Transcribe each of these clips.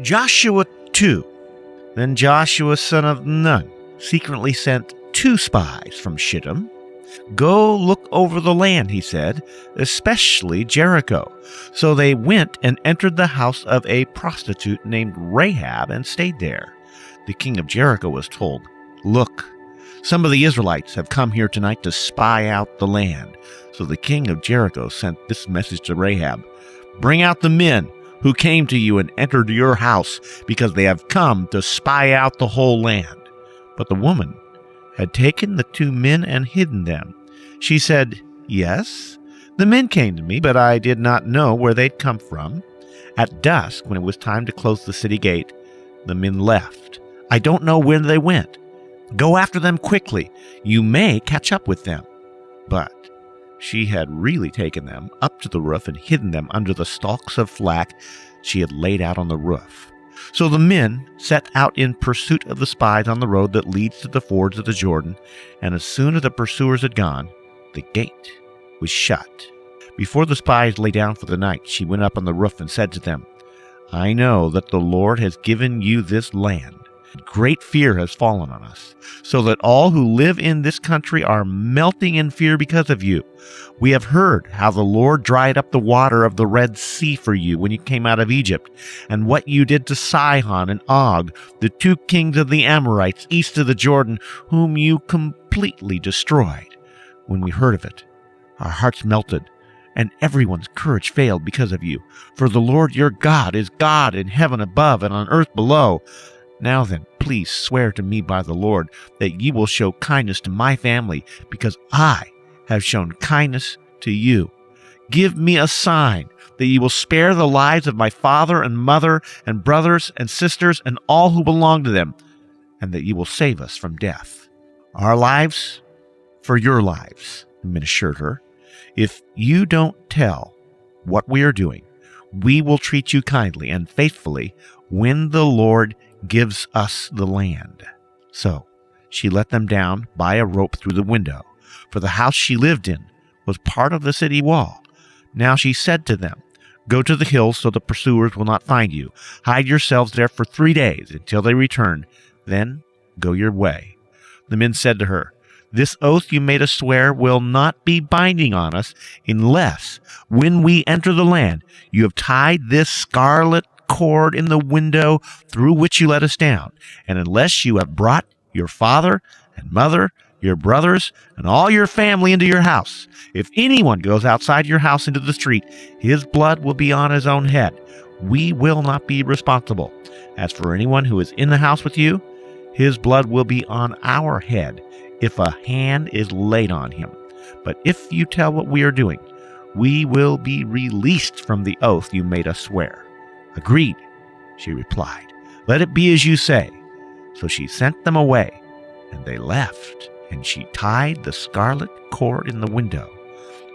Joshua 2. Then Joshua son of Nun secretly sent 2 spies from Shittim. "Go look over the land," he said, "especially Jericho." So they went and entered the house of a prostitute named Rahab and stayed there. The king of Jericho was told, "Look, some of the Israelites have come here tonight to spy out the land." So the king of Jericho sent this message to Rahab: "Bring out the men who came to you and entered your house, because they have come to spy out the whole land." But the woman had taken the 2 men and hidden them. She said, "Yes, the men came to me, but I did not know where they'd come from. At dusk, when it was time to close the city gate, the men left. I don't know where they went. Go after them quickly. You may catch up with them." But she had really taken them up to the roof and hidden them under the stalks of flax she had laid out on the roof. So the men set out in pursuit of the spies on the road that leads to the fords of the Jordan, and as soon as the pursuers had gone, the gate was shut. Before the spies lay down for the night, she went up on the roof and said to them, "I know that the Lord has given you this land. Great fear has fallen on us, so that all who live in this country are melting in fear because of you. We have heard how the Lord dried up the water of the Red Sea for you when you came out of Egypt, and what you did to Sihon and Og, the 2 kings of the Amorites east of the Jordan, whom you completely destroyed. When we heard of it, our hearts melted, and everyone's courage failed because of you. For the Lord your God is God in heaven above and on earth below. Now then, please swear to me by the Lord that you will show kindness to my family, because I have shown kindness to you. Give me a sign that you will spare the lives of my father and mother and brothers and sisters and all who belong to them, and that you will save us from death. Our lives for your lives," the men assured her. "If you don't tell what we are doing, we will treat you kindly and faithfully when the Lord gives us the land." So she let them down by a rope through the window, for the house she lived in was part of the city wall. Now she said to them, "Go to the hills so the pursuers will not find you. Hide yourselves there for 3 days until they return. Then go your way." The men said to her, "This oath you made us swear will not be binding on us unless, when we enter the land, you have tied this scarlet cord in the window through which you let us down, and unless you have brought your father and mother, your brothers, and all your family into your house. If anyone goes outside your house into the street, his blood will be on his own head. We will not be responsible. As for anyone who is in the house with you, his blood will be on our head if a hand is laid on him. But if you tell what we are doing, we will be released from the oath you made us swear." "Agreed," she replied. "Let it be as you say." So she sent them away, and they left, and she tied the scarlet cord in the window.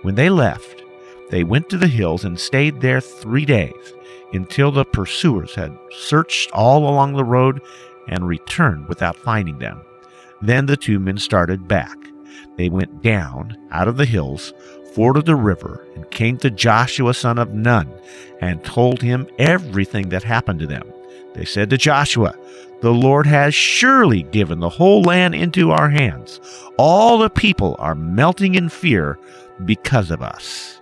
When they left, they went to the hills and stayed there 3 days, until the pursuers had searched all along the road and returned without finding them. Then the 2 men started back. They went down out of the hills, forded the river, and came to Joshua son of Nun, and told him everything that happened to them. They said to Joshua, "The Lord has surely given the whole land into our hands. All the people are melting in fear because of us."